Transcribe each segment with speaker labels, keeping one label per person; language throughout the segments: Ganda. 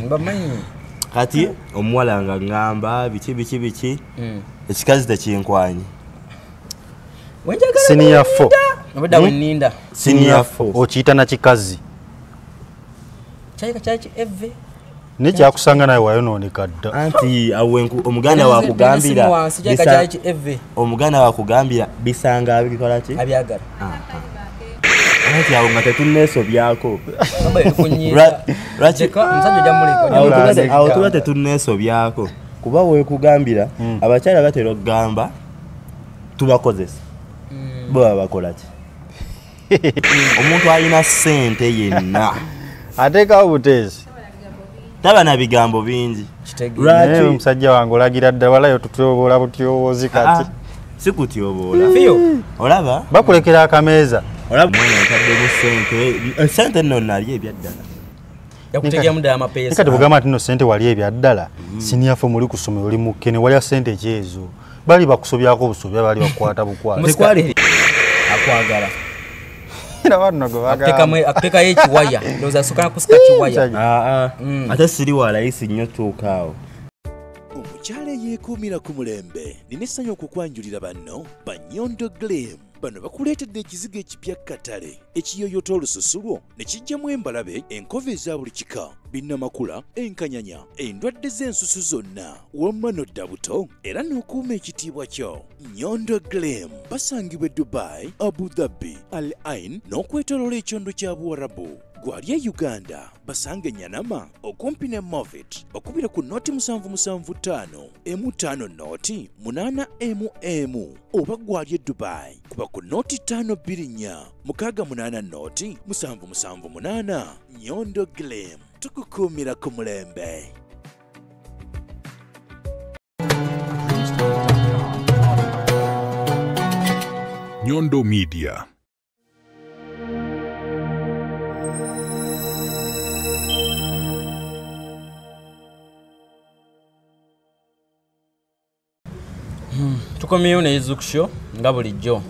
Speaker 1: Bamanyi.
Speaker 2: Kati omuwala nga ngamba biki. Ekikazi tekinkwanyi.
Speaker 1: Wenjagala.
Speaker 3: Senior 4.
Speaker 1: Nobada weninda.
Speaker 2: Senior 4.
Speaker 3: Okiyita na kikazi.
Speaker 1: Kyaki eve.
Speaker 3: Nekyakusanga naye wayonooneka dda.
Speaker 2: Anti awenku omuganda wakugambira. Omuganda wakugambira bisanga abikola ki?
Speaker 1: Abyagala.
Speaker 2: Anti awo nga tetunneesobyako.
Speaker 1: Lwaki omusajja ojja
Speaker 2: awo tuba tetunneesobyako. Kuba weekugambira abakyala batera okugamba tubakozesa. Bo bakola ki? Omuntu alina ssente yenna
Speaker 3: ateekawo buteesi.
Speaker 2: Taba na bigambo bingi.
Speaker 3: Lwaki omusajja wange olagira ddala walayo tutyoboola butyoboozi kati.
Speaker 2: Si kutyoboola. Fiyo. Olaba?
Speaker 3: Bakulekera akameeza.
Speaker 2: Olaba mwana ataddemu ssente. Ssente nno nalya ebyaddala.
Speaker 1: Yakutegera muddala amapeesa.
Speaker 3: Kati bugamba nti nno ssente wali ebyaddala. Senior 4 muli kusomero oli mukkene walya ssente ekyezo. Bali bakusobyako busobya bali bakwata bukwata.
Speaker 1: Musikwale akwagala. Akuteka ekiwaya ndoza soka kusika kiwaya.
Speaker 2: Ate siri walayisi nnyo tuukaawo.
Speaker 4: Omukyala yeekuumira ku mulembe nina essanyu okukwanjulira banno Banyondo Gleam. Bano bakuleetedde ekizigo ekipya katale ekiyoyota olususu lwo ne kijjamu embalabe enkova eza buli kika binnamakula enkanyanya endwadde z'ensusu zonna wamma n'odda buto era n'okuuma ekitiibwa kyo. Nyondo Gleam basangibwa Dubai, Abu Dhabi, Al Ain n'okwetooloola ekyondo kya Buwarabu. Gwali e Uganda basange Nyanama okumpi ne Movit okubira ku noti 775 M5 noti 8 oba gwali e Dubai kuba ku noti 524 680 noti 778. Nyondo Gleam tukukuumira ku mulembe.
Speaker 5: Nyondo Media.
Speaker 1: Tukomyeyo ne Izuku Show nga bulijjo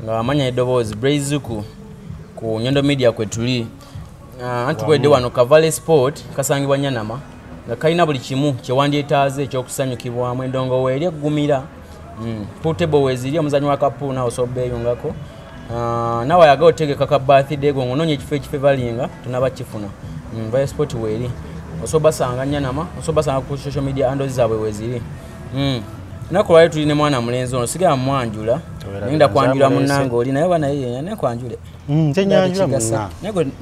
Speaker 1: nga amanya eddoboozi Brazuku ku Nyondo Media kwe tuli. Anti kwedde wano Kavale Sport kasangibwa Nyanama nga kalina buli kimu kyewandyetaaze ekyokusanyukibwamu endongo weeri eggumira. Portable weeziri omuzannyo wa kapu nawo osobeyungako. Nawe ayaga otegeka ka birthday go ngononya ekifo balinga tunaba kifuna. Kavale Sport weeri osobasanga Nyanama osobasanga ku social media handles zaabwe weeziri. Nakolwayo tuli ne mwana mulenzi ono sigala mwanjula nenda kwanjula munnange oli naye bana yeye ne kwanjule
Speaker 3: ntenyanjula munna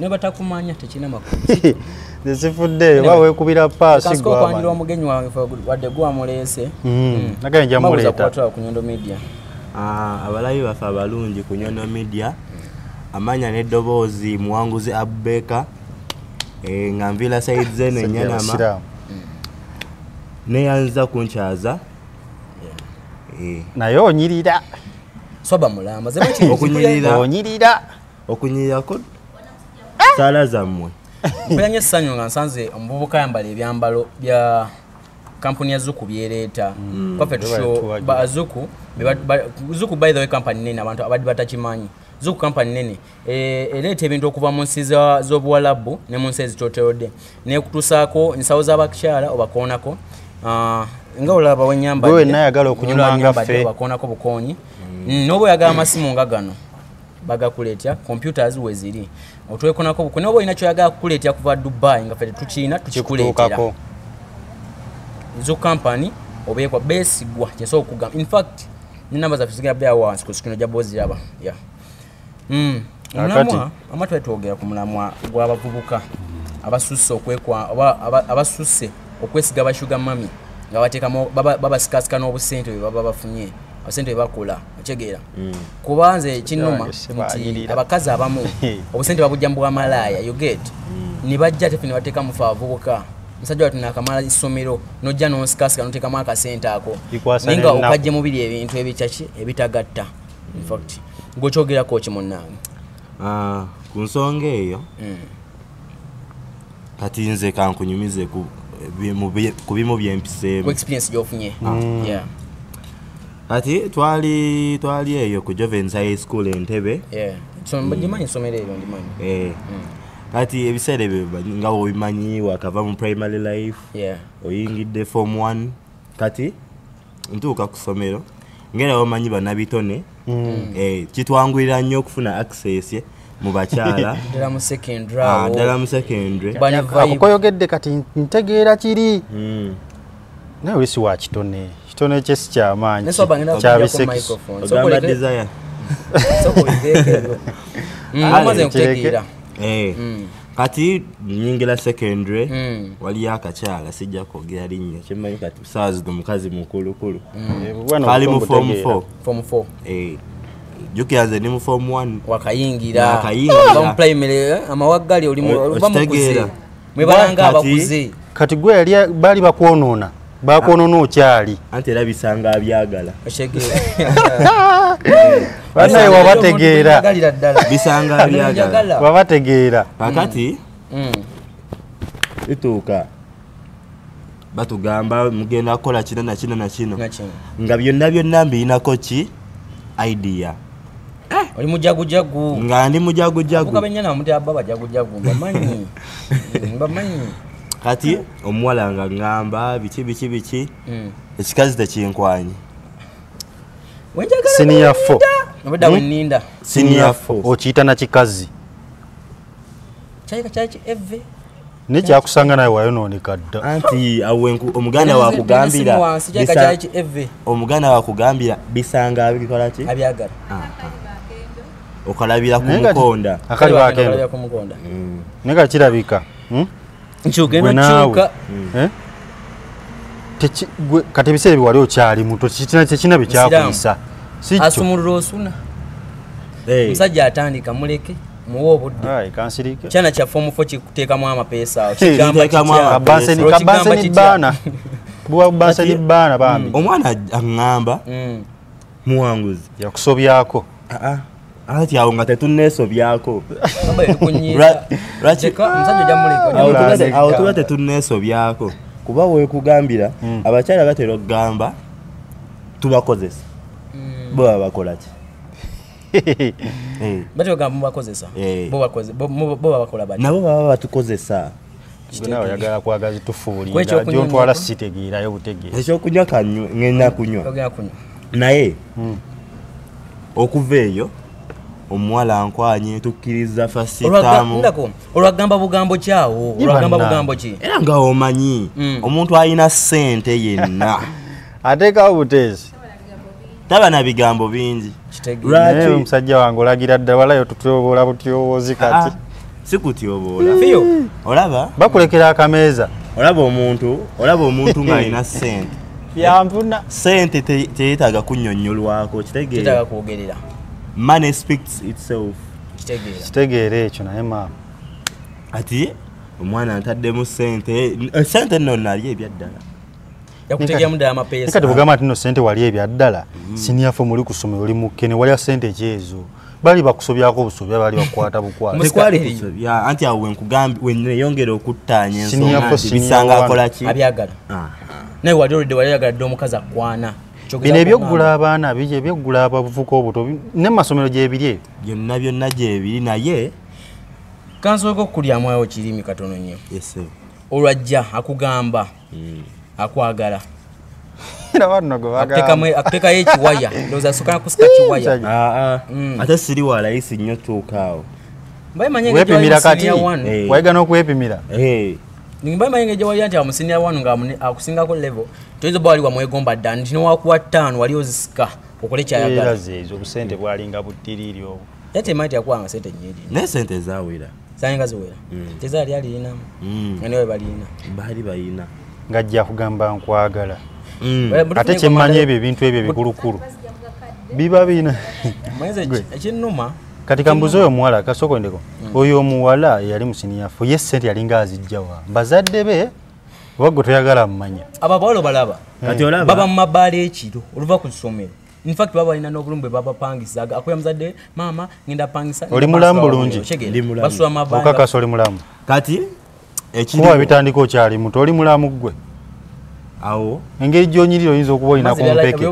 Speaker 1: ne batakumanya tekina makulu
Speaker 3: desifudde wawe kubira paasi
Speaker 1: kasko kwanjula omugenyi wange wadde gwa mulese
Speaker 3: naganja muleta
Speaker 1: ku Nyondo Media.
Speaker 2: Abalayi bafa balungi ku Nyondo Media amanya n'eddoboozi muwanguzi Abubeka nga nvila side zeno Nyanama neyanza kunkyaza
Speaker 3: naye onyirira
Speaker 1: soba mulamba
Speaker 2: okunyirira ko sala zammwe.
Speaker 1: Mpulanye essanyu nga nsanze omuvubuka ayambala ebyambalo bya kampuni ya Zuku byereeta. Zuku by the way company nene abantu abadde batakimanyi. Zuku company nene ereeta ebintu okuva mu nsi z'obuwalabu ne mu nsi ezitootodde n'ekutuusaako ensawo z'abakyala obakoonako. Nga olaba wenyamba
Speaker 3: wewe nayagala okunyumanga ffe
Speaker 1: bakonako bukonyi nobo yagala amasimu nga gano bagakuletya computers weziri otwekonako buko nobo inacho yagala kukuletya kuva Dubai nga ffe tukina tukikuletera Zuku company obekwa besigwa kyeso okugamba. In fact ni namba za physical bya once ku skino ja bozi yaba mulamwa amatwe twogera ku mulamwa gw'abavubuka abasusse okwekwa abasusse okwesiga bashuga mami nga batekamo baba sikasika n'obusente bwe baba bafunye abasente bwe bakola okyegera kubanze kinuma nti abakazi abamu obusente babujja mu malaya you get ni bajja tefini bateka mu favubuka musajja watu nakamala isomero nojja no sikasika notekamo akasente ako ninga okajje mu bili ebintu ebichachi ebitagatta. In fact ngokyogera ko kimunnange
Speaker 2: ku nsonga eyo kati nze kankunyumize ku bimu byempiseemu
Speaker 1: ku experience gyofunye.
Speaker 2: Kati twali eyo ku Jovens High School Entebbe.
Speaker 1: So mbajimanyi somero eyo ndimanyi.
Speaker 2: kati ebiseera ebyo nga obimanyi wakava mu primary life
Speaker 1: Yeah.
Speaker 2: oyingidde form 1 kati ntuuka ku ssomero ngera omanyi bannabitone kitwanguyira nnyo okufuna access mu bakyala
Speaker 1: Ddala mu secondary
Speaker 2: ddala mu secondary
Speaker 3: akoyogedde kati ntegeera kiri naye oli si wa kitone kitone kye si kyamaanyi kyabisekiso
Speaker 2: ogamba desire
Speaker 1: amaze nkutegeera
Speaker 2: kati nyingira secondary waliyo akakyala sijja kwogera linnya kyemmanyi kati saawa zino mukazi mukulukulu kali mu form 4 jukira nze ndi mu form 1
Speaker 1: wakayingira mu primary amawaggali oliva mukuze mwebalanga abakuze
Speaker 3: kati gwe yali baali bakwonoona bakwonoona okyali
Speaker 2: anti era bisanga abyagala
Speaker 3: banaye wabategeera
Speaker 2: bisanga abyagala
Speaker 3: wabategeera
Speaker 2: kakati ituuka batugamba mugenda kukola kino na kino na kino nga byonna mbiyinako ki idea
Speaker 1: oli mujagujagu
Speaker 2: nga ndi mujagujagu
Speaker 1: ukabenyana muti abba bajagujagu mbamanyi
Speaker 2: kati omuwala nga ngamba biki ekikazi tekinkwanyi
Speaker 3: senior 4
Speaker 1: obedda wenninda
Speaker 2: senior 4
Speaker 3: okiyita na kikazi
Speaker 1: kyaki eve
Speaker 3: nekyakusanga naye wayonooneka dda
Speaker 2: anti omuganda wakugambira bisanga abikola ki
Speaker 1: abyagala
Speaker 2: okalabira ku mukonda
Speaker 3: akali bakendo naye kati kirabika
Speaker 1: nkyuka
Speaker 3: kati ebiseera ebiwali okyali muto tekina byekyakwisa
Speaker 1: asumulula osuna omusajja atandika muleke muwe obudde
Speaker 3: kansirike
Speaker 1: kyana kya form 4 kikuteekamu amapeesa
Speaker 3: kabanseni baana bambi
Speaker 2: omwana aŋŋamba muwanguzi
Speaker 3: yakusobyako
Speaker 2: ati awo nga tetunneesobyako awo tuba tetunneesobyako kuba weekugambira abakyala batera okugamba tubakozesa bo baba bakola ki nabo baba batukozesa
Speaker 3: nawe oyagala kwagazi tufuulira gyontwala sitegeerayo butegeera
Speaker 2: ekyokunywa ngenda kunywa naye okuva eyo omuwala nkwanye tukkiriza fasitamu
Speaker 1: olwagamba bugambo kyawo olwagamba bugambo ki
Speaker 2: era nga omanyi omuntu alina ssente yenna
Speaker 3: ateekawo buteezi
Speaker 2: taba na bigambo bingi
Speaker 3: naye omusajja wange olagira ddala walayo tutyobola butyoboozi kati
Speaker 2: sikutyoboola olaba
Speaker 3: bakulekera akameeza
Speaker 2: olaba omuntu ng'alina ssente
Speaker 3: yanvuna
Speaker 2: ssente teyeetaaga kunnyonnyolwako kitegeera
Speaker 1: kwogerera
Speaker 2: money speaks itself
Speaker 3: kitegeera ekyo naye maama
Speaker 2: ati omwana ntaddemu ssente nno nalyo ebyaddala
Speaker 1: yakutegeeramu ddala amapeesa
Speaker 3: kati bugamba ati nno ssente wali ebyaddala siniyafe muli ku ssomero oli mukkene walya ssente ekyezo bali bakusobyako obusobya bali bakwata bukwata
Speaker 2: tekwali kusobya anti awo weneyongera okuttaanya ensonga bisanga akola ki
Speaker 1: abyagala naye wali olidde wali ayagala dde omukazi akwana
Speaker 3: bino ebyoggula abaana biki ebyoggula abavubuka obuto ne mu masomero gyebiri ebyo
Speaker 2: byonna gyebiri naye
Speaker 1: kansoboka okukulyamu awo kirimi katono nnyo olwajja akugamba akwagala akuteekayo ekiwaya ndowooza asooka nakusika kiwaya
Speaker 2: ate siri walayisi nnyo tuukaawo
Speaker 3: wepimira kati wayiga n'okwepimira
Speaker 1: nimbamanyi ngejawalya nti amusinira wanu nga akusingako level toyinza oba wali wamwegomba dda nti nowakuwa 5 wali ozisika okole kyayagala
Speaker 3: ezo obusente bwalinga butiriri obwo
Speaker 1: yatemanyi ti yakuwanga sente nyingi
Speaker 2: naye sente zawera
Speaker 1: zalinga ziwera tezaali alirinamu nga niwe balina
Speaker 2: baali balina
Speaker 3: ngajja kugamba nkwagala ate kyemmanyi ebyo ebintu ebyo bikulukulu biba bina
Speaker 1: ekinnuma
Speaker 3: kati kambuzi oyo omuwala kasokondeko oyo omuwala yali musiniyafu ye sente yalinga azijjawa bazadde be obagwe toyagala mumanya
Speaker 1: ababawala obalaba baba mu mabaala ekiro oluva ku ssomero infact baba balina n'obulumi bwe babapangisa akuya muzadde maama ngenda pangisa
Speaker 3: oli mulamu bulungi
Speaker 1: basula mabanda
Speaker 3: okakasa oli mulamu
Speaker 2: kati
Speaker 3: kuba bitandika okyali muto oli mulamu gwe
Speaker 2: awo
Speaker 3: engeri gyonyirira oyinza okuba olina ku mpeke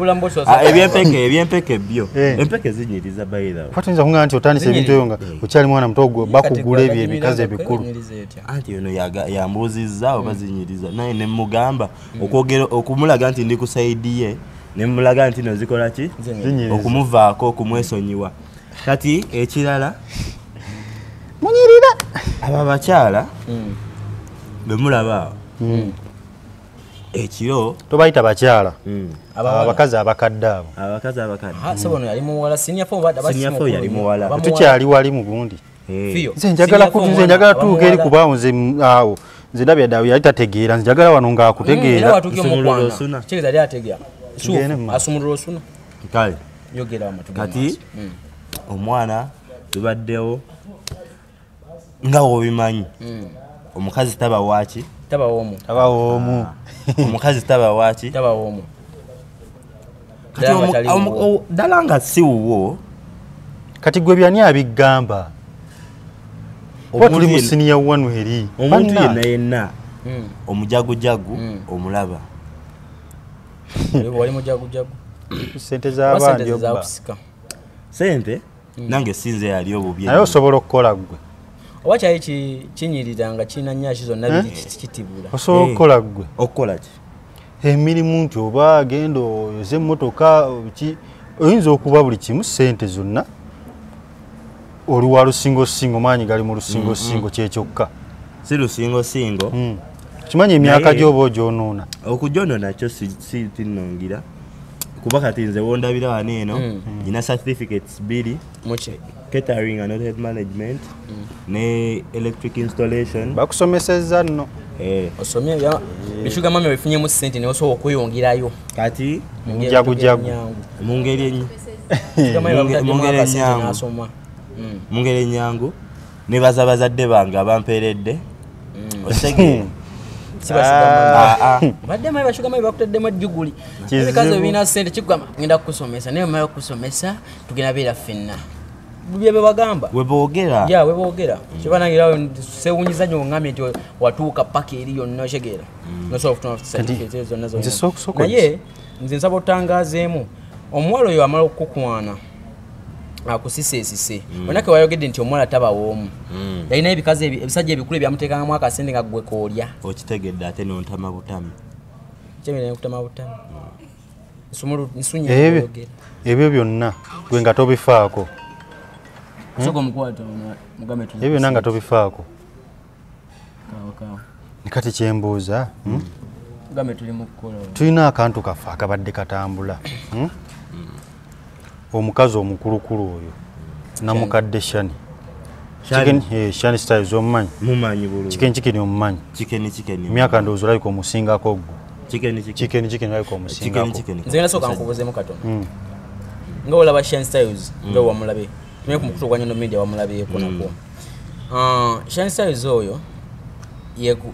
Speaker 2: ebyempeke byo empeke zinyiriza bayira
Speaker 3: tuyinza kuŋŋamba nti otandisa ebintu ebyo nga okyali mwana muto bakugula ebyo ebikazi ebikulu
Speaker 2: anti ono yambuuzizza oba zinyiriza naye ne mugamba okumulaga nti ndi ku sayidi ye ne mulaga nti no zikola ki okumuvaako okumwesonyiwa kati ekirala
Speaker 3: munyirira
Speaker 2: abo abakyala bwe mulaba ekiro
Speaker 3: tobayita bakyala abakazi abakadde abo
Speaker 2: yali muwala
Speaker 3: tukyali wali mu gundi nze njagala tuuka eri kubaawo nze awo nze ndabya dawe yali tategeera nze njagala wano ngaakutegeera
Speaker 2: kale kati omwana tubaddewo nga wobimanyi omukazi taba waaki
Speaker 3: tabawoomu
Speaker 2: omukazi taba waaki ddala nga si wuwo
Speaker 3: kati gwe byani abigamba oba tuli mu siniya wanu eri
Speaker 2: omuntu yenna yenna omujagujagu omulaba
Speaker 3: sente z'abandi
Speaker 2: sente nange sinze yali obubi
Speaker 3: naye osobola okukola gwe
Speaker 1: oba kyali kinyirira nga kirina nyaaki zonna kitibula
Speaker 3: osobola okukola gwe
Speaker 2: okukola ki
Speaker 3: emirimu nti oba agenda oyoze emmotoka oyinza okuba buli kimu sente zonna oli wa lusingosingo maanyi gali mu lusingosingo kyekyokka
Speaker 2: si lusingosingo
Speaker 3: kimanyi emyaka gyoba ogyonoona
Speaker 2: okujonoona kyo si tinongira kuba kati nze wondabira wano eno nina certificates 2 catering and hotel management ne electric installation
Speaker 3: bakusomesezza nno
Speaker 1: osomye bishuga mami wefunyemu sente ne osobola okweyongerayo
Speaker 2: kati
Speaker 3: mujagujagu
Speaker 2: mu ngeri ennyangu nebaza bazadde bange abampeeredde osege
Speaker 1: badde mayi bashuga mayi bakuteddemu ejjuguli ebikazi ebirina sente kigamba ngenda kukusomesa naye mayi okusomesa tugenda beera ffenna byebe bagamba
Speaker 2: weboogera
Speaker 1: kiba nangirawo sewunyiza nyo ngambye nti watuuka paka eri yonna okyegera nosobola okutuma certificate zonna naye nze nsaba otangaazeemu omuwala oyo amala okukukwana akusisesise onake wayogedde nti omuwala tabawoomu yalina ebikazi ebisajja ebikulu ebyamuteekangamu akasente nga gwe koolya
Speaker 2: okitegedde ate nontama butami
Speaker 1: kutama butami
Speaker 3: ebyo byonna gwe nga tobifaako ebyo byonna nga tobifaako kati kyembuuza tulina akantu kaffe akabadde katambula omukazi omukulukulu oyo namukadde shani styles omumanyi kikeni omumanyi emyaka ndowooza olabika omusingako gwe kikeni olabika omusingako
Speaker 1: nze ngenda sooka nkubuuzeemu katono nga olaba Shine Styles nga wamulabe tumenye ku mukulu gwa Nyondo Media wamulabeeko nakwo Shine Styles oyo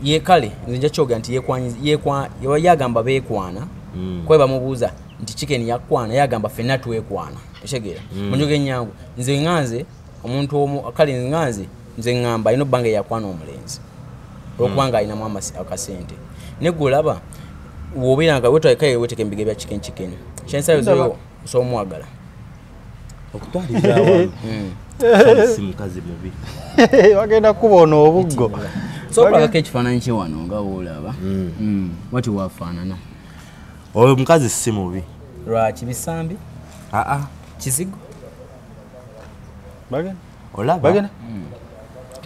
Speaker 1: yekale nze nja kyoga nti yagamba beekwana kwe bamubuuza nti chicken yakwana yagamba ffenna twekwana oshegera munyoge nnyangu nze nganze omuntu omu akali nganze nze ngamba ino bange yakwana omulenzi okubanga alina mu akasente negulaba wobiranga wetwakaye weteke mbige bya chicken Shine oyo so mwagala
Speaker 2: okutwaliza awamu si mukazi mubi
Speaker 3: wagenda kubona obuggo
Speaker 1: so bagaka ekifaananyi kye wano nga woolaba wati wafaanana
Speaker 2: oyo mukazi si mubi
Speaker 1: lwaki bisambi kizigo
Speaker 2: olaba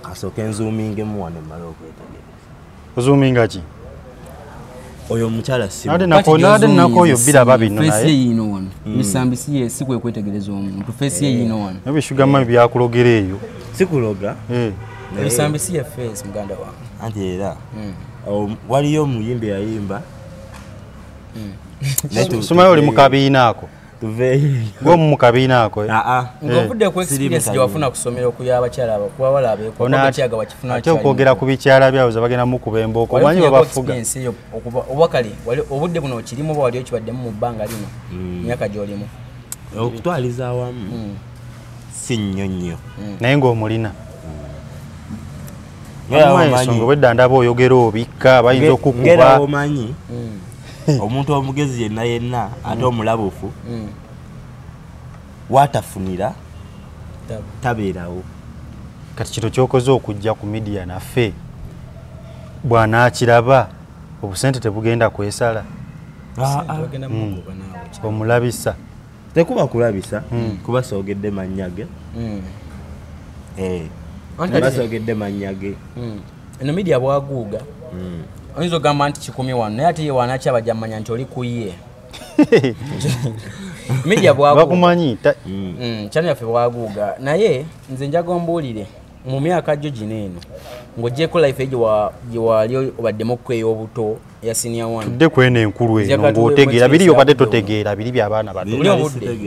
Speaker 2: kasooka enzuumingemu wano emmala okwetegereza
Speaker 3: ozuuminga ki
Speaker 2: oyo omukyala si
Speaker 3: nade nako oyo biraba bino naye
Speaker 1: yino wano bisambi si kwe kwetegereza omuntu fesi ye yino wano
Speaker 3: ebishugama byakulogera eyo
Speaker 2: sikuloga
Speaker 1: bisambi si ye fesi muganda wange
Speaker 2: anti era waliyo omuyimbi yayimba
Speaker 3: sumayo oli mukabiina ako gwe mukabiina ako
Speaker 1: ng'ovudde ku experience gye wafuna kusomera okuya abakyala kuwawala abeekyaga wakifuna
Speaker 3: ate okwogera ku bikyala byabwe bagenda mukuba embooko omanyi webafuga
Speaker 1: oba kale obudde buno okirimu oba wali okibaddemu mu bbanga lino myaka gy'olimu
Speaker 2: okutwaliza awamu si nnyo nnyo
Speaker 3: naye ng'omulina ensonga obwedda ndaba oyogera obikka bayinza okukuba
Speaker 2: omanyi omuntu omugezi yenna ate omulabufu watafunira tabeerawo.
Speaker 3: Kati kino kyokoze okujja ku media naffe bw'anaakiraba obusente tebugenda kwesala omulabisa
Speaker 2: tekuba kulabisa kuba soogedde mannyage basogedde mannyage
Speaker 1: eno media bwaguuga oyinza ogamba nti kikumi wano naye ate ye wanakyabajja mmanya nti oli kuye media
Speaker 3: bakumanyi
Speaker 1: kyano yaffe bwaguuga naye nze njaga ombuulire mu myaka gyo gino eno ng'oggyeko life gye wali obaddemu okweya obuto ya senior one
Speaker 3: tudde kwena enkulu eno ng'otegeera biri obadde totegeera biri by'abaana bato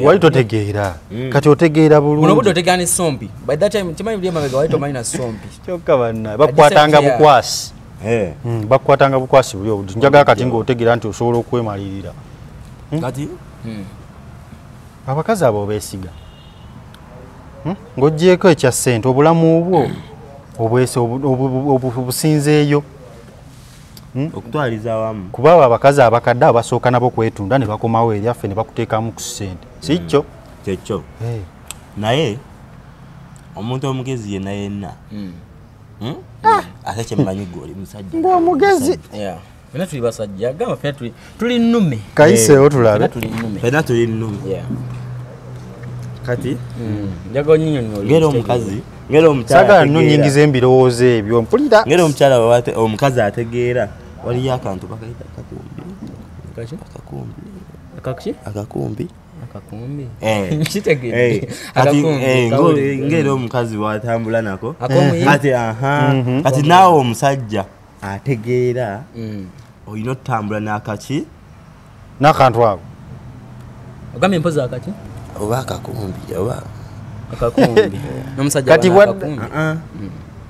Speaker 3: wali totegeera kati otegeera bulungi
Speaker 1: buno budde otegeera ne sompi by that time kimanyi buli emabega wali tomanyi na sompi
Speaker 3: kyokka banna bakwatanga bukwasi bakwatanga bukwasi buli obudde njagala kati ng'otegeera nti osobola okwemalirira
Speaker 2: kati
Speaker 3: abakazi abo beesiga ng'oggyeko ekya ssente obulamu bwo obusinzeeyo
Speaker 2: okutwaliza awamu
Speaker 3: kuba abo abakazi abakadde abasooka nabo kwetunda ne bakomawo eryaffe ne bakuteekamu ku ssente si kyo
Speaker 2: kyekyo naye omuntu omugezi yenna ate kyemmanyi gwe oli musajja
Speaker 3: ng'omugezi
Speaker 1: fena tuli basajja gamba fena tuli nnume
Speaker 3: kayiseewo tulabe
Speaker 2: fena tuli nnume kati
Speaker 1: njaga onyinyonyola
Speaker 2: ngera omukazi ngera omukyala
Speaker 3: sagala nno nyingiza embirowoozo ebyo mpulira
Speaker 2: ngera omukyala omukazi ategeera waliyo akantu bakayita akakumbi ngera omukazi watambula nako kati naawe omusajja ategeera olina otutambula n'akaki
Speaker 3: n'akantu ako
Speaker 1: ogambye mpozi akaki
Speaker 2: oba akakumbi oba
Speaker 1: akakumbi n'omusajja
Speaker 3: kati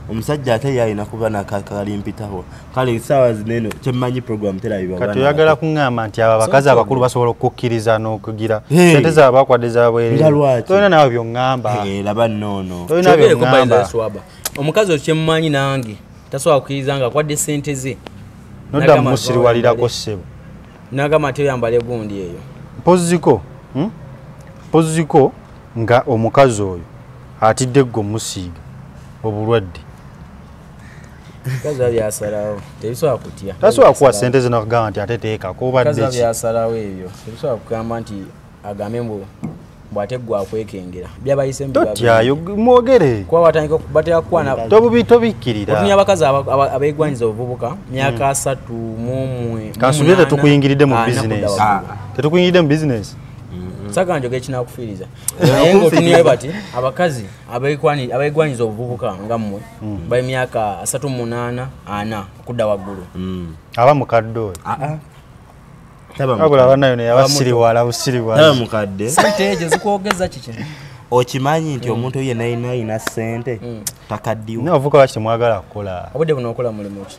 Speaker 2: omusajja ate yalina kuba nakalimpitaho kale essaawa zineno kyemmanyi program terabibwa
Speaker 3: kati oyagala kuŋŋamba nti abo abakazi abakulu basobola okukkiriza n'okugira sente zaabwe bakwadde zabwerere tolina nawe by'oŋŋamba
Speaker 2: laba nnoono
Speaker 3: tolina by'oŋŋamba
Speaker 1: omukazi okyo kyemmanyi nange tasobola kukkiriza nga akwadde sente ze
Speaker 3: nodda musiriwalirako ssebo
Speaker 1: n'agamba ate oyambale gundi eyo
Speaker 3: mpoziko nga omukazi oyo atidde gwe musiiga obulwadde
Speaker 1: kaza byasalawo tebisobola kutya
Speaker 3: tasobola kuwa ssente zino okugamba nti ate teekako obadde
Speaker 1: kaza byasalawo ebyo tebisobola kugamba nti agambe bw'ate gwe akwekengera byabayise
Speaker 3: totyayo mwogere
Speaker 1: kuba batandika batera kukwana
Speaker 3: tobikkirira
Speaker 1: otunya abakazi abeegwanyiza obuvubuka myaka 31
Speaker 3: kansubire tetukuyingiridde mu bizinesi tetukuyingiridde mu bizinesi
Speaker 1: saka njoge kinakufiiriza naye ng'otunyayo bati abakazi abeegwanyiza obuvubuka nga mmwe bali myaka 38 4 okudda waggulu
Speaker 3: aba mukadde oyo abula abanayo naye abasiriwala busiriwala
Speaker 2: mukadde
Speaker 1: sente ejo zikwogeza kiki
Speaker 2: okimanyi nti omuntu yenna ayina ssente takaddiwo
Speaker 3: naye ovuka lwaki temwagala kukola
Speaker 1: obudde buno okola mulimu ki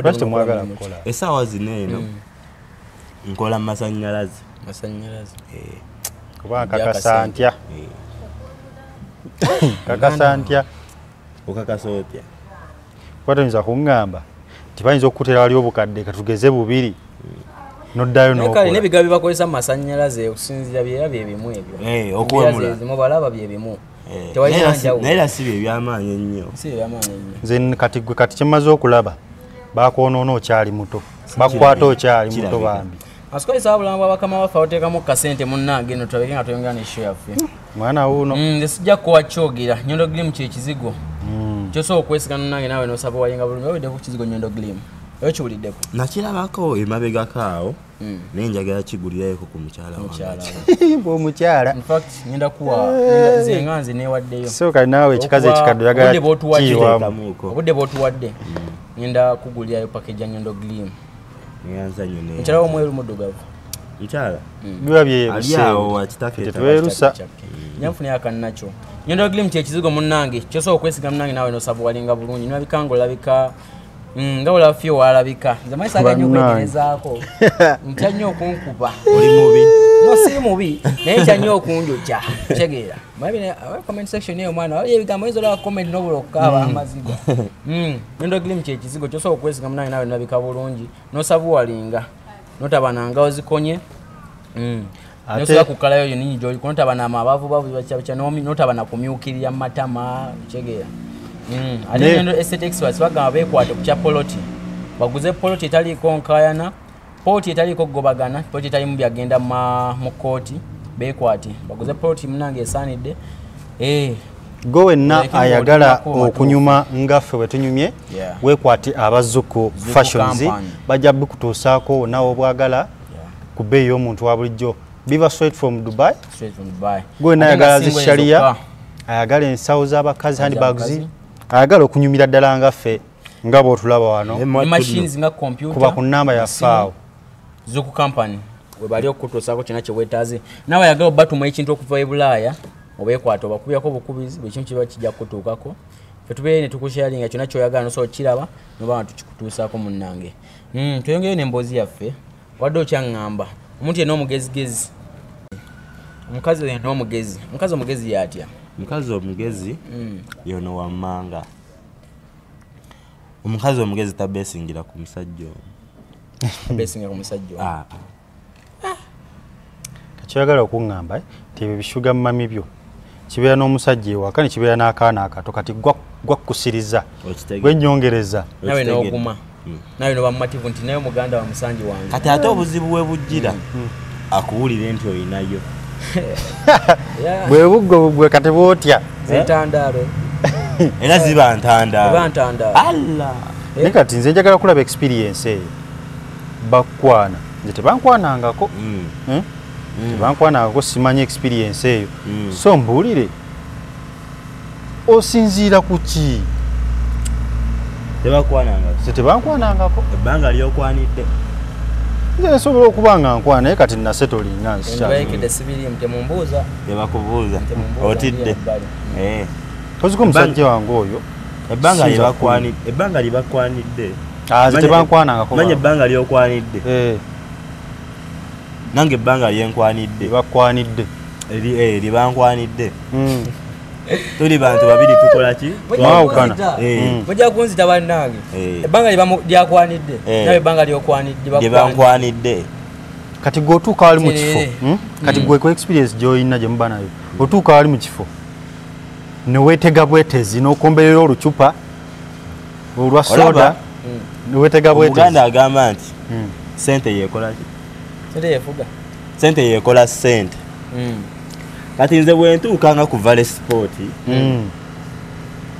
Speaker 3: lwaki temwagala kukola
Speaker 2: essaawa zino eno nkola masannyalaze
Speaker 3: kuba kakasa ntya
Speaker 2: okakasa otya
Speaker 3: kuba toyinza kuŋŋamba nti bayinza okukutera wali obukadde katugeze bubiri noddayo
Speaker 1: n'okola n'ebigambo bibakozesa mu masannyalaze okusinziira byera bye bimu ebyo
Speaker 2: okuwemula
Speaker 1: mubalaba bye bimu
Speaker 2: naye era si bye byamaanyi ennyo
Speaker 3: nze kati kyemmaze okulaba bakwonoona okyali muto bakukwata okyali muto bambi
Speaker 1: asikolesa abulamu bwabakama baffe abateekamu kasente munnange eno tulabeke nga tweyongera n'esho yaffe
Speaker 3: mwana wuuno
Speaker 1: nze sijja kuwa kyogera Nyondo Glim kyekizigo kyosobola okwesigana nange naawe n'osaba walinga bulungi owedde ku kizigo Nyondo Glim eyo kiwuliddeko
Speaker 2: nakirabako emabegako awo naye njagala kigulirayoko ku mukyala
Speaker 3: omukyala
Speaker 1: infact ngenda kuwa nze nga nze neewaddeyo
Speaker 3: so kali naawe ekikazi ekikadde oyagala kiyiwamu
Speaker 1: obudde bw'otuwadde ngenda kugulirayo package ya Nyondo Glim
Speaker 2: nyanzanyo
Speaker 1: mukyala w'omweru muddugavu
Speaker 2: mukyala
Speaker 3: biba
Speaker 2: byerusa
Speaker 3: tetwerusa
Speaker 1: nyanfuna yakannakyo Nyondo Glim kyekizigo munnange kyosobola okwesiga munnange naawe n'osaba walinga bulungi nolabika ng'olabika nga olafye walabika nze manyi saaga nnyo okwegerezaako ntya nnyo okunkuba
Speaker 2: oli mubi
Speaker 1: no si mubi naye ntya nnyo okunjokya kitegeera comment section eyo mwana waliyo ebigambo oyinza olaba comment n'obula okukaaba amaziga Nyondo Glim kyekizigo kyosobola okwesiga munnange naawe nolabika bulungi n'osaba walinga notaba na ngao zikonye nosobola kukalayo yoninyi gyoli notaba na mabavu bavu notaba na kumyukirira mu matama kyegeera ate Nyondo Estate Experts bagamba beekwate ku kya poloti baguze poloti etaliiko nkayana poloti etaliiko gobagana poloti etali mu byagenda mu kooti beekwate baguze poloti munange esaanidde
Speaker 3: gwe wenna ayagala okunyuma ngaffe bwe tunyumye weekwate abazzuku fashions bajja bikutuusaako nawe obwagala ku bbeeyi y'omuntu wa bulijjo biva straight from Dubai gwe wenna ayagala zishaliya ayagala ensawo z'abakazi handbags ayagala okunyumira ddala ngaffe nga bw'otulaba wano
Speaker 1: machines nga computer
Speaker 3: kuba ku nnamba yaffaawo
Speaker 1: Zuku company we bali okutuusaako kyonna kye weetaaze nawe ayagala obatuma ekintu okuva e Bulaaya obeekwata obakubyako obukubizi bwe kimu kiba kijja kutuukako fe tubeere ne tukusharinga kyonna kyoyagala nosobola okiraba noba nga tukikutuusaako munnange tweyongeyo n'emboozi yaffe wadde okyaŋŋamba omuntu yenna omugezigezi omukazi yenna omugezi omukazi omugezi yatya
Speaker 2: omukazi omugezi yono wammanga omukazi omugezi tabeesingira ku musajja
Speaker 1: beesingira ku musajja
Speaker 3: kakyoyagala okuŋŋamba tebyo bishuga mu mami byo kibeera n'omusajja ewaka ne kibeera n'akaana akato kati gwakukusiriza gwennyongereza
Speaker 1: nawe n'oguma nawe noba mumativu nti naye muganda wa musanji wange
Speaker 2: kati ate obuzibu bwe bujjira akuwulire nti olinayo
Speaker 3: bwe buggo bwe kati bwotya
Speaker 1: zentandaalo
Speaker 2: era ziba ntandaalo
Speaker 3: naye kati nze njagala kulaba experience eyo bakwana nze tebankwanangako tebankwanangako simanyi experience eyo so mbuulire osinziira ku ki tebankwanangako
Speaker 2: ebbanga lyokwanidde
Speaker 3: nze nsobola okuba nga nkwana naye kati nasetolinga
Speaker 2: tebakubuuza otidde
Speaker 3: koziko omusajja wange oyo
Speaker 2: ebbanga libakwanidde
Speaker 3: tebankwanangako
Speaker 2: manya ebbanga lyokwanidde nange ebbanga lyenkwanidde
Speaker 3: bakwanidde
Speaker 2: libankwanidde tuli bantu babiri tukola ki
Speaker 3: mwawukana
Speaker 1: mujja kunzita bannange ebbanga lyakwanidde nawe ebbanga
Speaker 2: lyebankwanidde
Speaker 3: kati gwe otuuka wali mu kifo kati gwe ku experience gy'olina gye muba nayo otuuka wali mu kifo ne weetega bwetezi n'okomberera olucupa olwa soda ne weetega bwetezi
Speaker 2: Uganda agamba nti sente yeekola ki sente yeekola sente kati nze bwe ntuuka nga ku Valley Sport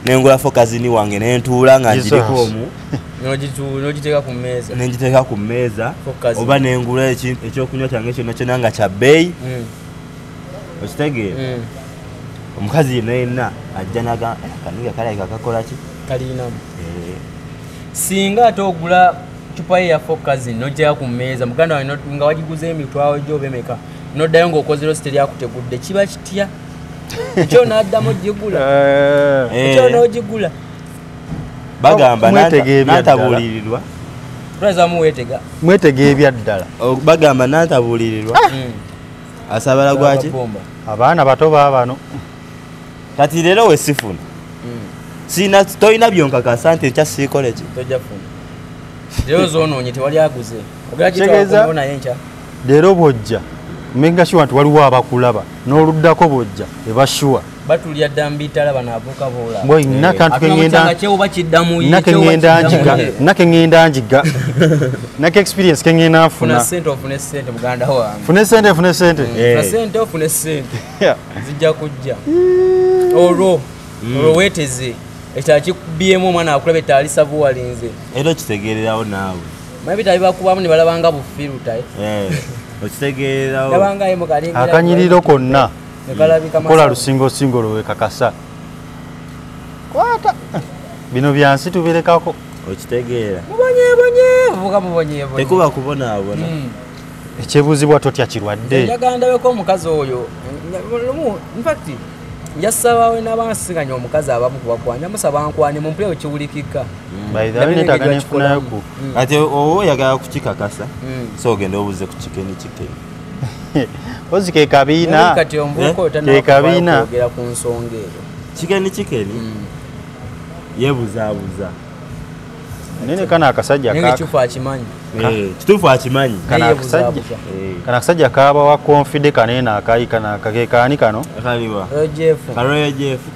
Speaker 2: nengula fokazini wange nentuula nga njiriko omu nengiteeka ku mmeeza oba nengula ekyokunywa kyange kyonna kyonna nga kya bbeeyi okitegeera omukazi yenna ajja naga kaniga kalaika kakola ki
Speaker 1: kalinamu singa ate ogula cupa ye ya fokazi nojjaya ku mmeeza muganda wange nga wagiguza emitwalo gy'obemeka noddayo ng'okoze rosi teryakutegudde kiba kitya ekyo n'addamu ogigula ekyo n'ogigula
Speaker 2: bagamba n'atabuulirirwa
Speaker 1: tulazamu weetega
Speaker 3: mwetega ebyaddala
Speaker 2: bagamba n'atabuulirirwa asabala gwaki
Speaker 3: abaana bato baabano
Speaker 2: kati leero we sifuna tolina byonkakasa nti nkya siikole ki
Speaker 1: tojja funa leero zoonoonye tewali aguze ogera kitwako naye nkya
Speaker 3: leero bw'ojja menga sure nti waliwo abakulaba n'oluddako bw'ojja ebashuwa
Speaker 1: batulya dda mbitala banaavuka boola
Speaker 3: boy nakantu kengenda njiga nake experience kengenda nfuna
Speaker 1: ofune sente muganda wange
Speaker 3: fune sente
Speaker 1: ofune sente zijja kujja olwo weeteze ekyakikubyemu omwana akulaba etaalisa buwalinze
Speaker 2: era okitegeererawo naawe
Speaker 1: maye bitali bakubamu ne balabanga bufiruta
Speaker 2: okitegeererawo
Speaker 3: akanyiriro konna kola lusingosingo lwe kakasa kwata bino byansi tubirekako
Speaker 2: okitegeera
Speaker 1: mubonye
Speaker 2: tekuba kubonaabona
Speaker 3: ekyebuuzibwa totya kirwadde
Speaker 1: njagandabeko omukazi oyo infact njassabawe n'abansiganya omukazi abamu kubakwanya musaba nkwane mumpulewo kiwulikika
Speaker 3: bayitaganenfunayoku
Speaker 2: ati owo oyagala kukikakasa so ogenda obuze ku kikeni
Speaker 3: ozi kekabiina
Speaker 1: ogera ku nsonga eyo
Speaker 2: kikeni yeebuzaabuza
Speaker 3: nene kana akasajja
Speaker 1: nenge chufa achimanyi
Speaker 2: kitufu achimanyi
Speaker 3: kana akasajja kaba wa confide kanena akayi kana kakekani kano
Speaker 2: akaliwa
Speaker 1: Jeff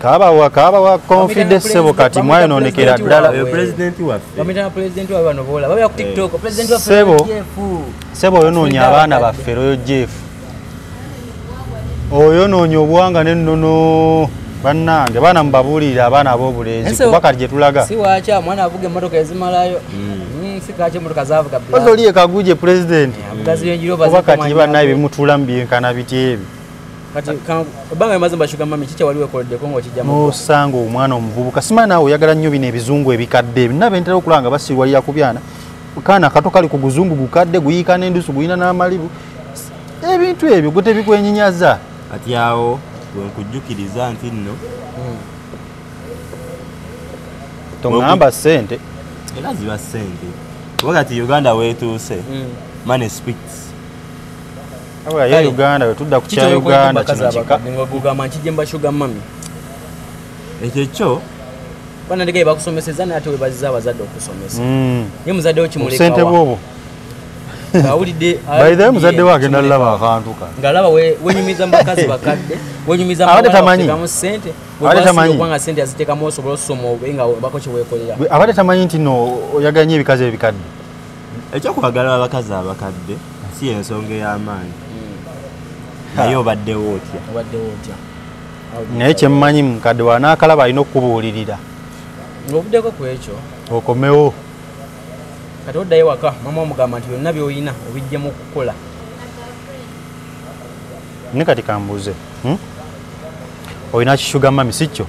Speaker 3: kaba wa confide sebo kati mwayo nonekera ddala
Speaker 2: president waffe
Speaker 1: bamita president wa bano bola baba ku TikTok president wa
Speaker 3: sebo yononya abaana baffe Royal Jeff oyononya obwanga nennono bannange baana mbabulira abaana ab'obulenzi kuba kati gye tulaga
Speaker 1: si wacha mwana avuga emmotoka ezimalayo si kache emmotoka zaavuga bla
Speaker 3: ozoliye kaguje president
Speaker 1: mugazi yenjiro
Speaker 3: kuba kati bannaye bimutula mbyenkana biti ebyo
Speaker 1: kati banga mazimba shuga mami chicha waliwe kolde kongo kijamo
Speaker 3: osanga omwana omuvubuka simana nawe oyagala nnyo bino ebizungu ebikadde nabe ntera okulanga basirwalira ku byana kana kato kali ku guzungu gukadde guyika n'endusu guyina n'amalibu ebintu ebyo gute bikwenyinyaza
Speaker 2: ati awo wenkujjukiriza nti nno
Speaker 3: tongamba sente
Speaker 2: era ziba sente wakati Uganda wetuuse money speaks
Speaker 3: awa ya Uganda wetudda ku kya Uganda kino kika
Speaker 1: ngogugama nkijemba shuga mami
Speaker 2: ekyo
Speaker 1: bana ndigaye bakusomeseza nate webaziza abazadde okusomesa ye muzadde okimuleka
Speaker 3: sente bwobo
Speaker 1: awulidde
Speaker 3: by the way muzadde wake nalaba akantu ka
Speaker 1: ngalaba wenyumiza mbakazi bakadde wenyumiza
Speaker 3: abadde
Speaker 1: sente
Speaker 3: tamanyi
Speaker 1: kwanga sente aziteka mu osobola osoma obenga bako kyewekolera
Speaker 3: abadde tamanyi nti no oyaganye ebikazi ebikadde
Speaker 2: ekyokwagala abakazi abakadde si ensonga ey'amaanyi naye obaddewo otya naye
Speaker 3: kyemmanyi mukadde wanaakalaba alina okubuulirira
Speaker 1: ng'obuddeko ku ekyo
Speaker 3: okomewo
Speaker 1: kati oddayo waka mama omugamba nti byonna by'olina obijjemu okukola
Speaker 3: ne kati kambuuze olina kishuga mami si kyo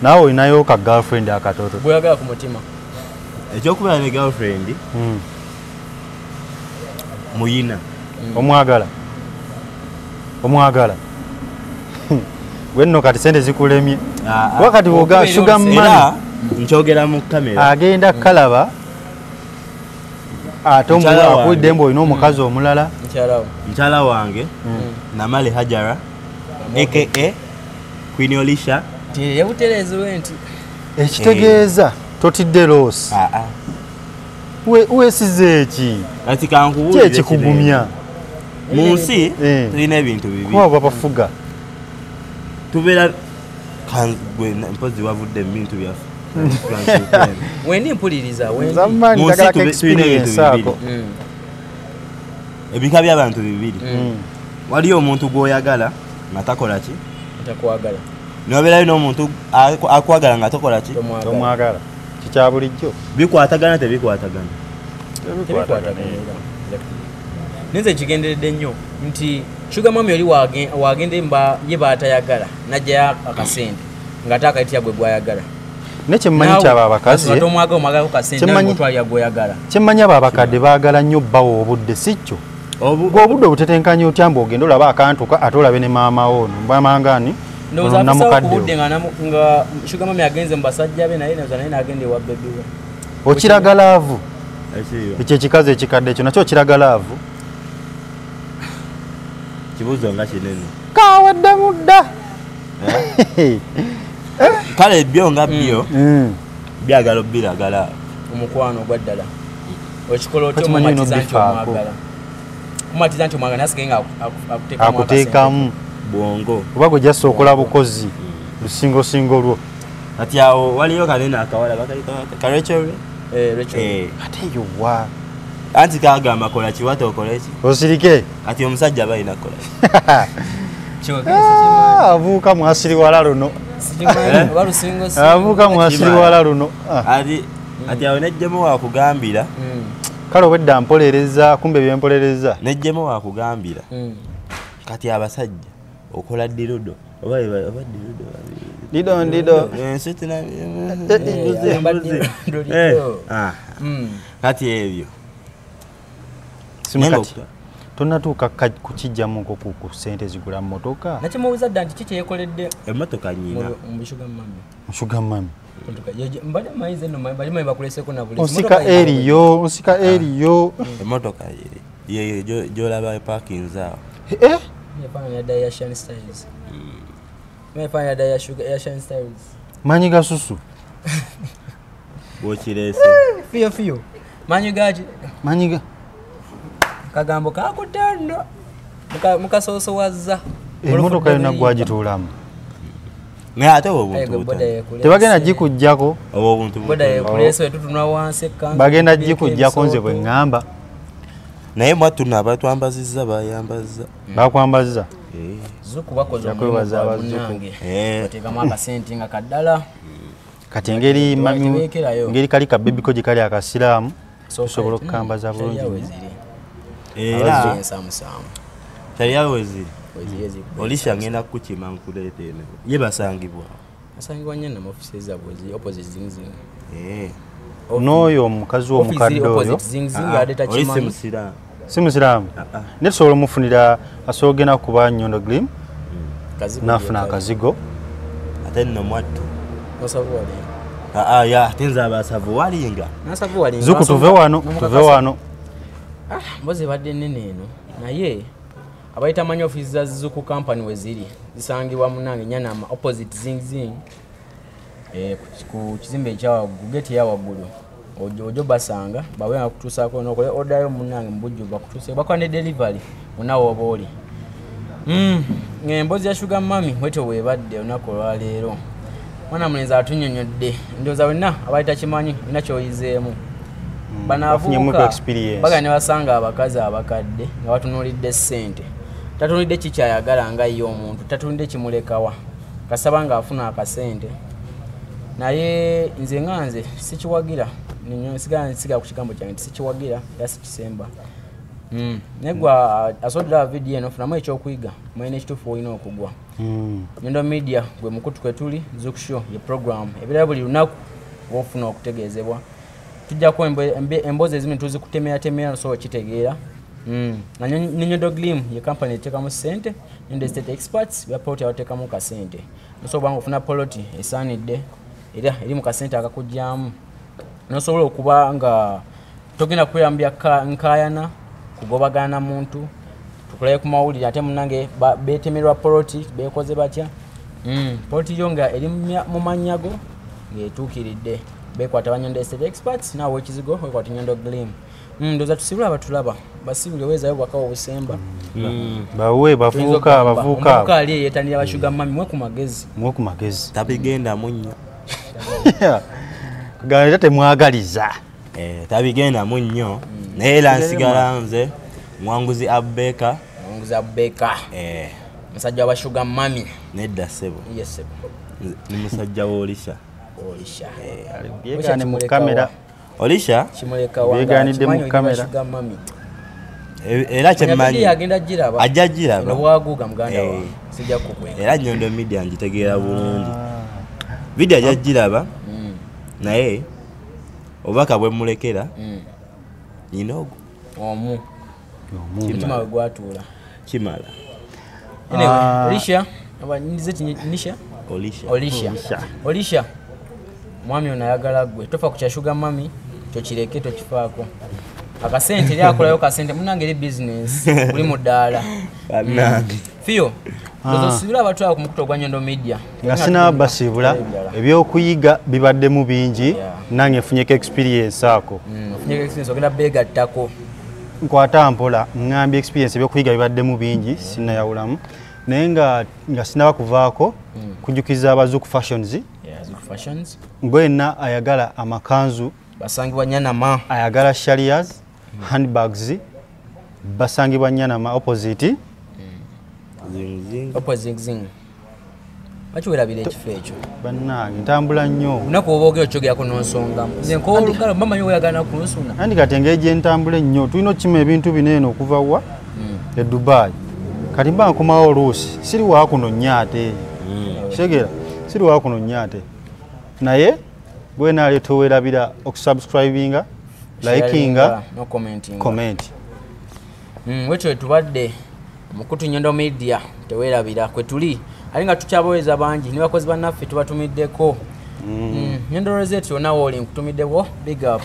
Speaker 3: naawe olinayo ka girlfriend akatoto
Speaker 1: bweyagala ku mutima
Speaker 2: ekyokubeera ne girlfriend muyina
Speaker 3: omwagala wenno kati sente zikulemye wakati woga sugar mami
Speaker 2: nkyogera mu kamera
Speaker 3: agenda kalaba ate akuwidde mbu olina omukazi omulala
Speaker 2: mukyala wange Namale Hajara aka Queen Olisha
Speaker 1: yabutereeziwe nti
Speaker 3: ekitegeeza totidde loosi weesize eki
Speaker 2: kati kankubuulire
Speaker 3: kyekikugumya
Speaker 2: mu nsi tulina ebintu bibiri
Speaker 3: kuba babafuga
Speaker 2: tubeera mpozi wavudde mu bintu byaffe
Speaker 1: wendi mpuliriza
Speaker 2: ebika by'abantu bibiri waliyo omuntu gw'oyagala nga takola ki
Speaker 1: takwagala
Speaker 2: nobeerayo n'omuntu akwagala nga tokola ki
Speaker 3: tomwagala kikya bulijjo
Speaker 2: bikwatagana tebikwatagana
Speaker 1: nenze kigenderedde nnyo nti Sugar Mami oli wagende mba ye baatayagala najja akasente nga taakayitira gwe gwayagala
Speaker 3: nekyemmanyi kyaba abakazi kyemmanyi abo abakadde baagala nnyo bbawo obudde si kyo obudde obutetenkanya otya mbu ogenda olaba akantu ate olabe ne maama wo bamangani
Speaker 1: namukadde nga Sugar Mami agenze mubasajja be naye nagende ewa bebi we
Speaker 3: okiraga laavu ekyo ekikazi ekikadde ekyo nakyo okiraga laavu
Speaker 2: kibuzo nga kinene
Speaker 3: kawadde mudda
Speaker 2: kale byo nga byo byagala biragala
Speaker 1: omukwano gwaddala okikola otyo mumatiza nti omwagala kumatiza nti omwagala nasigenga
Speaker 3: akuteekamu
Speaker 2: bwongo
Speaker 3: oba gwe jassa okola bukozi lusingosingo lwo
Speaker 2: kati awo waliyo kanene akawala karekyolwe
Speaker 3: ate yowa
Speaker 2: anti kagamba kola kiwata okola eki
Speaker 3: osirike
Speaker 2: kati omusajja balina kola
Speaker 3: avuuka mwasiriwala luno avuuka mwasiriwala luno
Speaker 2: ati awo nejjemu wakugambira
Speaker 3: kale obwedda mpolereza kumbe byempolereza
Speaker 2: nejjemu wakugambira kati abasajja okola dirudo oba
Speaker 3: dido
Speaker 2: kati ebyo
Speaker 3: tonatuuka kukijjamuko ku sente zigula mmotoka
Speaker 1: nakimubuuza dda nti kiki yekoledde
Speaker 2: emmotoka nyina
Speaker 3: Sugar Mami onsika eriyo
Speaker 2: emmotoka gyolaba parkings awo
Speaker 3: manyi gasusu
Speaker 2: bwokirese
Speaker 1: Fiyo. Manyi gaji.
Speaker 3: Manyiga.
Speaker 1: Kagambo kakutendo. Mukasoso wazza.
Speaker 3: Emotoka yona gwagituulamu.
Speaker 2: Ne ate obuntu.
Speaker 3: Tebagenda gikujjako.
Speaker 2: Obuntu.
Speaker 1: Boda yekulese tutunwa wansi kanzu.
Speaker 3: Bagenda gikujjako nze bwe ngamba.
Speaker 2: Naye mwatuna abatwambazizza bayambazza.
Speaker 3: Bakwambazza.
Speaker 1: Zuku bakoze
Speaker 3: okwebaza
Speaker 1: abazuku. Bateekamu akasente nga kaddala.
Speaker 3: Kati ngeri kali ka baby ko gye kali akasiraamu sobola okukambaza bulungi.
Speaker 2: Era taliyawe ziri. Olisha ngenda kukima nkuleeta eno. Ye basangibwa.
Speaker 1: Basangibwa nnyo mu office zaabwe opposite zingzing.
Speaker 3: N'oyo omukazi w'omukadde oyo
Speaker 2: olise musiraamu.
Speaker 3: Si musiraamu. Ne tusobola omufunira asobola ogenda kuba Nyondo Glim n'afuna akazigo.
Speaker 2: Ate nno mwattu.
Speaker 1: Osavuwali.
Speaker 2: Ya ate nze abasavu walinga.
Speaker 1: Nasavuwali.
Speaker 3: Zuku tuve wano.
Speaker 1: Mbozi badde nnene eno. Naye abayita manyi office za Zuku company we ziri zisangibwa munange Nyanama opposite zingzing. Ku kizimbe ekyawaggulu geti yawaggulu ojo basanga bawe akutuusako n'okole order yo munange mbujju bakutuuse bakwane delivery onawo oboli. Ng'emboozi ya Sugar Mami weto weebadde olunaku olwaleero. Mwana mulenzi atunyonyodde ndowooza wenna abayita kimanyi olina kyoyizeemu. Banaavuuka baga ne basanga abakazi abakadde nga batunuulidde ssente. Tatunulidde kikyayagala nga ye omuntu, tatunulidde kimulekawa. Kasaba nga afuna akasente. Naye nze nganze sikiwagira. Siga ku kigambo kyange sikiwagira era sikisemba. Negwa asodola video eno funamu ekyokuyiga mwene ekituufu olina okugwa. Nyondo Media gwe mukutu kwe tuli Zuku Show ye program ebirala buli lunaku wofuna okutegeezebwa. Tujjako emboozi ezimu tuzikutemera so okitegeera. Na Nyondo Glim ye company etekamu ssente, Nyondo Estate Experts ya plot yatekamu ka ssente. Nosobola ofuna plot esaanidde era eri mu kasente akakujjamu. Nosobola okuba nga togenda kuyambya nkayana kugobagana muntu tukulaye ku mawulire ate munange betemerwa plot bekoze batya. Plot yonga eri mu manyago ngetuukiridde bekwata Nyondo Estate Experts nawe ekizigo wekwata Nyondo Glim. Ndoza tusibula abatulaba basibule wezayo bwakawo busemba.
Speaker 3: Bawe bavuka
Speaker 1: ali yetanira ba Sugar Mami mwe ku magezi.
Speaker 2: Tabigenda munnyo.
Speaker 3: Ganda temwagaliza.
Speaker 2: Tabigenda munnyo. Naye era nsigala nze Mwanguzi Abeka.
Speaker 1: Musajja wa Sugar Mami.
Speaker 2: Nedda sebo.
Speaker 1: Yes sebo.
Speaker 2: Ni musajja w'Olisha.
Speaker 3: Yegane mu kamera.
Speaker 2: Olisha
Speaker 1: kimuleka wanga
Speaker 3: yeganidde mu kamera.
Speaker 2: Era kyemmanyi
Speaker 1: agenda giraba
Speaker 2: ajja giraba
Speaker 1: obwaguga muganda wa sijja kukwenga
Speaker 2: era Nyondo Media ngitegeera bulungi video ajja giraba naye obaka bwe mulekera nyinogo
Speaker 1: omu mutima we gwatuula
Speaker 2: kimala.
Speaker 1: Olisha Olisha mwami onayagala gwe tofa ku kya Sugar Mami tokireke tokifaako akasente lyakolayo kasente munange eri business uli mu ddaala Fiyo osibula abatwala ku mukutu gwa Nyondo Media
Speaker 3: nga sinabasibula ebyokuyiga bibaddemu bingi nange nfunyeko experience ako
Speaker 1: ogenda beegattako
Speaker 3: nkwata mpola ngambye experience ebyokuyiga bibaddemu bingi sinayawulamu naye nga sinaba kuvaako kujjukiza abazuku fashions mbwena ayagala amakanzu
Speaker 1: basangibwa Nyanama
Speaker 3: ayagala shalias handbags basangibwa Nyanama opposite
Speaker 1: zing bakiwerabira ekifo ekyo
Speaker 3: bannange ntambula nnyo
Speaker 1: unaku oboogera okyogerako n'onsonga nze nkoolugalo bamanyi oyagala kunsuna
Speaker 3: andi kati engeri gye ntambula ennyo tulina okukima ebintu bineeno okuva wa e Dubai kati mba nkomawo oluusi siri waakuno nnyo ate segera siri waakuno nnyo ate naye bwena ali towerabira okusubscribinga likinga
Speaker 1: no
Speaker 3: comment
Speaker 1: wetwe tubadde mukutu Nyondo Media tewerabira kwe tuli ali nga tukyabaweza bangi ne bakozi bannaffe tubatumiddeko Nyondo Rosette onawo oli nkutumiddewo big up